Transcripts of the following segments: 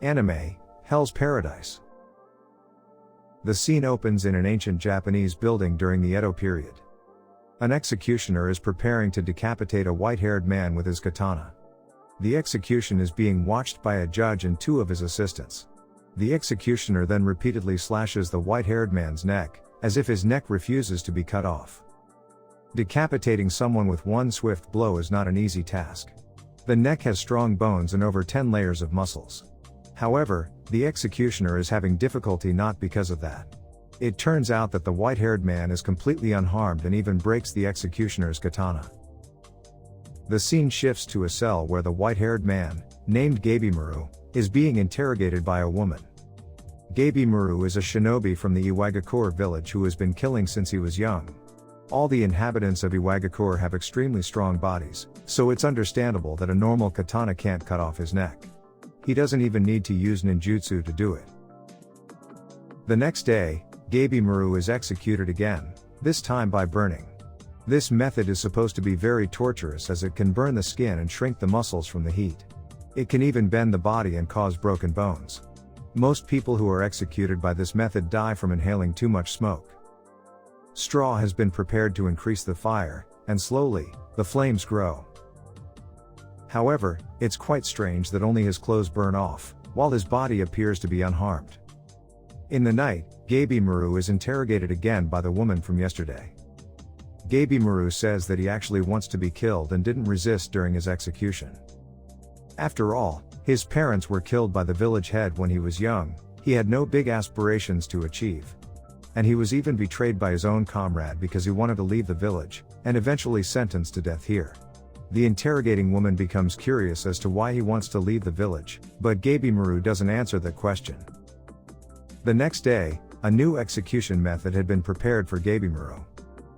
Anime, Hell's Paradise. The scene opens in an ancient Japanese building during the Edo period. An executioner is preparing to decapitate a white-haired man with his katana. The execution is being watched by a judge and two of his assistants. The executioner then repeatedly slashes the white-haired man's neck, as if his neck refuses to be cut off. Decapitating someone with one swift blow is not an easy task. The neck has strong bones and over 10 layers of muscles. However, the executioner is having difficulty not because of that. It turns out that the white-haired man is completely unharmed and even breaks the executioner's katana. The scene shifts to a cell where the white-haired man, named Gabimaru, is being interrogated by a woman. Gabimaru is a shinobi from the Iwagakure village who has been killing since he was young. All the inhabitants of Iwagakure have extremely strong bodies, so it's understandable that a normal katana can't cut off his neck. He doesn't even need to use ninjutsu to do it. The next day, Gabimaru is executed again, this time by burning. This method is supposed to be very torturous as it can burn the skin and shrink the muscles from the heat. It can even bend the body and cause broken bones. Most people who are executed by this method die from inhaling too much smoke. Straw has been prepared to increase the fire, and slowly, the flames grow. However, it's quite strange that only his clothes burn off, while his body appears to be unharmed. In the night, Gabimaru is interrogated again by the woman from yesterday. Gabimaru says that he actually wants to be killed and didn't resist during his execution. After all, his parents were killed by the village head when he was young, he had no big aspirations to achieve. And he was even betrayed by his own comrade because he wanted to leave the village, and eventually sentenced to death here. The interrogating woman becomes curious as to why he wants to leave the village, but Gabimaru doesn't answer that question. The next day, a new execution method had been prepared for Gabimaru.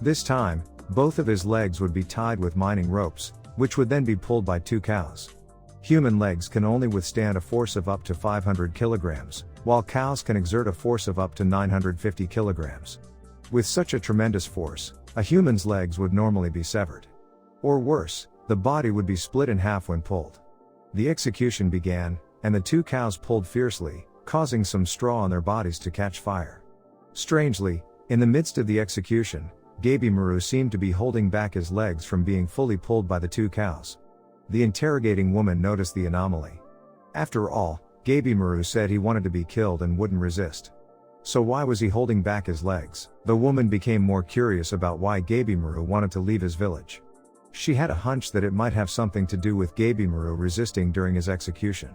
This time, both of his legs would be tied with mining ropes, which would then be pulled by two cows. Human legs can only withstand a force of up to 500 kilograms, while cows can exert a force of up to 950 kilograms. With such a tremendous force, a human's legs would normally be severed. Or worse, the body would be split in half when pulled. The execution began, and the two cows pulled fiercely, causing some straw on their bodies to catch fire. Strangely, in the midst of the execution, Gabimaru seemed to be holding back his legs from being fully pulled by the two cows. The interrogating woman noticed the anomaly. After all, Gabimaru said he wanted to be killed and wouldn't resist. So why was he holding back his legs? The woman became more curious about why Gabimaru wanted to leave his village. She had a hunch that it might have something to do with Gabimaru resisting during his execution.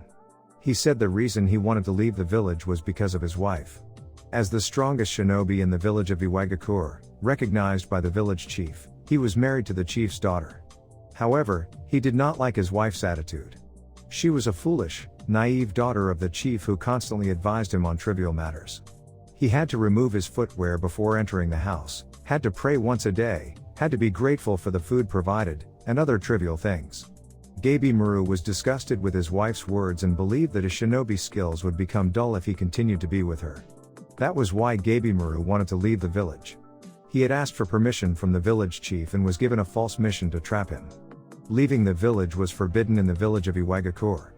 He said the reason he wanted to leave the village was because of his wife. As the strongest shinobi in the village of Iwagakure, recognized by the village chief, he was married to the chief's daughter. However, he did not like his wife's attitude. She was a foolish, naive daughter of the chief who constantly advised him on trivial matters. He had to remove his footwear before entering the house, had to pray once a day, had to be grateful for the food provided, and other trivial things. Gabimaru was disgusted with his wife's words and believed that his shinobi skills would become dull if he continued to be with her. That was why Gabimaru wanted to leave the village. He had asked for permission from the village chief and was given a false mission to trap him. Leaving the village was forbidden in the village of Iwagakure.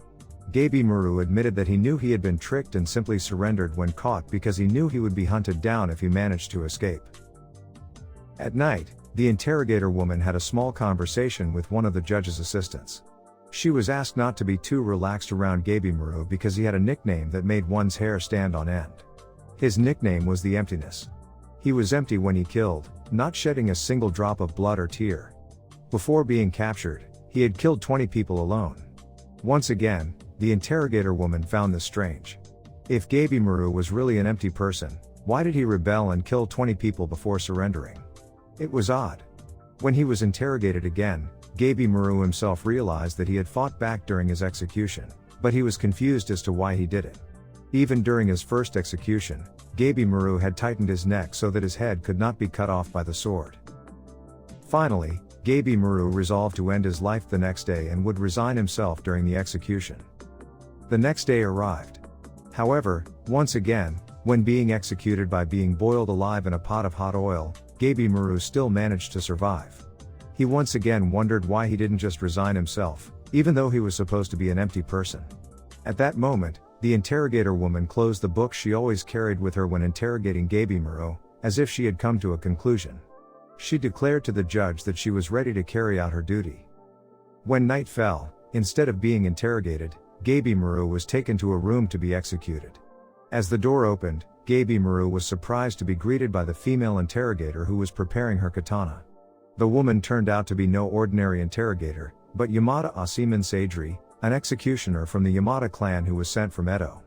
Gabimaru admitted that he knew he had been tricked and simply surrendered when caught because he knew he would be hunted down if he managed to escape. At night, the interrogator woman had a small conversation with one of the judge's assistants. She was asked not to be too relaxed around Gabimaru because he had a nickname that made one's hair stand on end. His nickname was the Emptiness. He was empty when he killed, not shedding a single drop of blood or tear. Before being captured, he had killed 20 people alone. Once again, the interrogator woman found this strange. If Gabimaru was really an empty person, why did he rebel and kill 20 people before surrendering? It was odd. When he was interrogated again, Gabimaru himself realized that he had fought back during his execution, but he was confused as to why he did it. Even during his first execution, Gabimaru had tightened his neck so that his head could not be cut off by the sword. Finally, Gabimaru resolved to end his life the next day and would resign himself during the execution. The next day arrived. However, once again, when being executed by being boiled alive in a pot of hot oil, Gabimaru still managed to survive. He once again wondered why he didn't just resign himself, even though he was supposed to be an empty person. At that moment, the interrogator woman closed the book she always carried with her when interrogating Gabimaru, as if she had come to a conclusion. She declared to the judge that she was ready to carry out her duty. When night fell, instead of being interrogated, Gabimaru was taken to a room to be executed. As the door opened, Gabimaru was surprised to be greeted by the female interrogator who was preparing her katana. The woman turned out to be no ordinary interrogator, but Yamada Asuman Seidri, an executioner from the Yamada clan who was sent from Edo.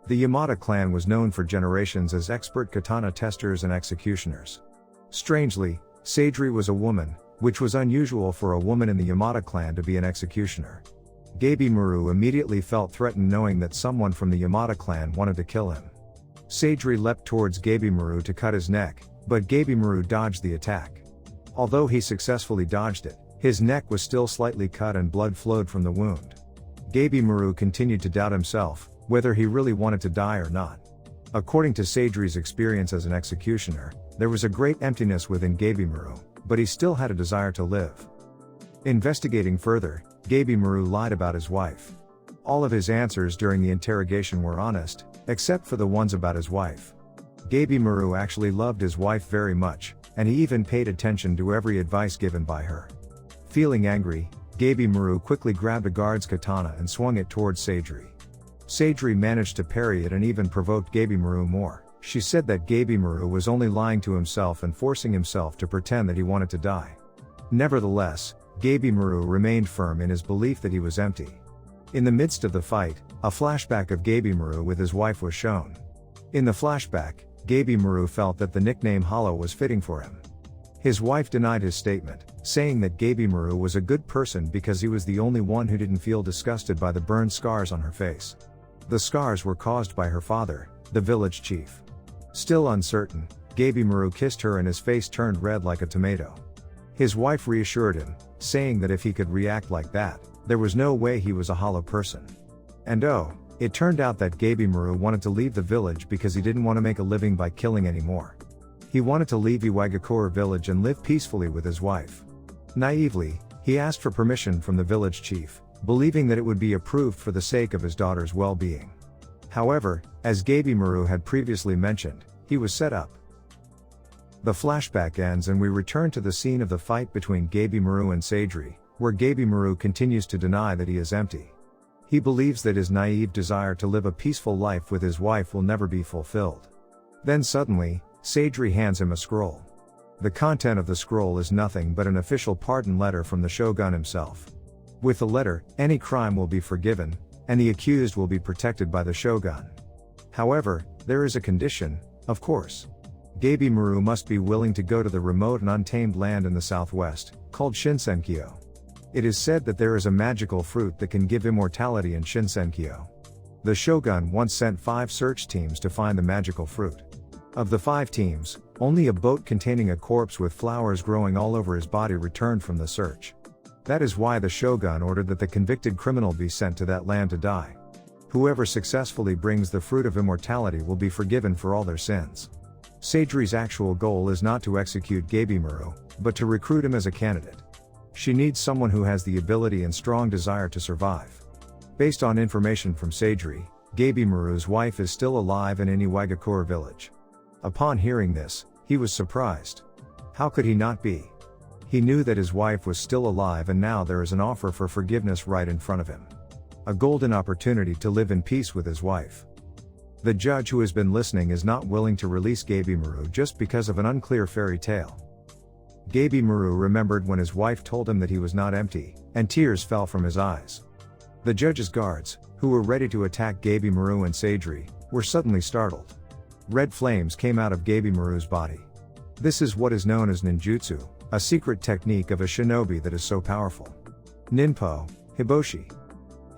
The Yamada clan was known for generations as expert katana testers and executioners. Strangely, Seidri was a woman, which was unusual for a woman in the Yamada clan to be an executioner. Gabimaru immediately felt threatened knowing that someone from the Yamada clan wanted to kill him. Seidri leapt towards Gabimaru to cut his neck, but Gabimaru dodged the attack. Although he successfully dodged it, his neck was still slightly cut and blood flowed from the wound. Gabimaru continued to doubt himself, whether he really wanted to die or not. According to Seidri's experience as an executioner, there was a great emptiness within Gabimaru, but he still had a desire to live. Investigating further, Gabimaru lied about his wife. All of his answers during the interrogation were honest, except for the ones about his wife. Gabimaru actually loved his wife very much, and he even paid attention to every advice given by her. Feeling angry, Gabimaru quickly grabbed a guard's katana and swung it towards Seidri. Seidri managed to parry it and even provoked Gabimaru more. She said that Gabimaru was only lying to himself and forcing himself to pretend that he wanted to die. Nevertheless, Gabimaru remained firm in his belief that he was empty. In the midst of the fight, a flashback of Gabimaru with his wife was shown. In the flashback, Gabimaru felt that the nickname Hollow was fitting for him. His wife denied his statement, saying that Gabimaru was a good person because he was the only one who didn't feel disgusted by the burned scars on her face. The scars were caused by her father, the village chief. Still uncertain, Gabimaru kissed her and his face turned red like a tomato. His wife reassured him, saying that if he could react like that, there was no way he was a hollow person. And it turned out that Gabimaru wanted to leave the village because he didn't want to make a living by killing anymore. He wanted to leave Iwagakure village and live peacefully with his wife. Naively, he asked for permission from the village chief, believing that it would be approved for the sake of his daughter's well-being. However, as Gabimaru had previously mentioned, he was set up. The flashback ends and we return to the scene of the fight between Gabimaru and Seidri, where Gabimaru continues to deny that he is empty. He believes that his naive desire to live a peaceful life with his wife will never be fulfilled. Then suddenly, Seidri hands him a scroll. The content of the scroll is nothing but an official pardon letter from the shogun himself. With the letter, any crime will be forgiven, and the accused will be protected by the shogun. However, there is a condition, of course. Gabimaru must be willing to go to the remote and untamed land in the southwest, called Shinsenkyo. It is said that there is a magical fruit that can give immortality in Shinsenkyo. The shogun once sent 5 search teams to find the magical fruit. Of the 5 teams, only a boat containing a corpse with flowers growing all over his body returned from the search. That is why the shogun ordered that the convicted criminal be sent to that land to die. Whoever successfully brings the fruit of immortality will be forgiven for all their sins. Seidri's actual goal is not to execute Gabimaru, but to recruit him as a candidate. She needs someone who has the ability and strong desire to survive. Based on information from Seidri, Gabimaru's wife is still alive and in Iwagakure village. Upon hearing this, he was surprised. How could he not be? He knew that his wife was still alive and now there is an offer for forgiveness right in front of him. A golden opportunity to live in peace with his wife. The judge who has been listening is not willing to release Gabimaru just because of an unclear fairy tale. Gabimaru remembered when his wife told him that he was not empty, and tears fell from his eyes. The judge's guards, who were ready to attack Gabimaru and Seidri, were suddenly startled. Red flames came out of Gabimaru's body. This is what is known as ninjutsu, a secret technique of a shinobi that is so powerful. Ninpo, hiboshi.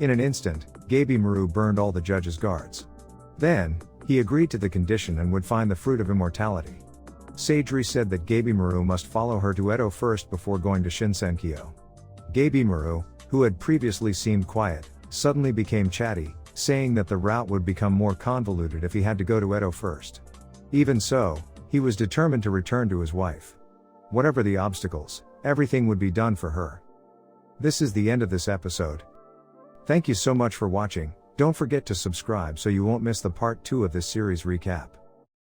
In an instant, Gabimaru burned all the judge's guards. Then, he agreed to the condition and would find the fruit of immortality. Seidri said that Gabimaru must follow her to Edo first before going to Shinsenkyo. Gabimaru, who had previously seemed quiet, suddenly became chatty, saying that the route would become more convoluted if he had to go to Edo first. Even so, he was determined to return to his wife. Whatever the obstacles, everything would be done for her. This is the end of this episode. Thank you so much for watching. Don't forget to subscribe so you won't miss the part 2 of this series recap.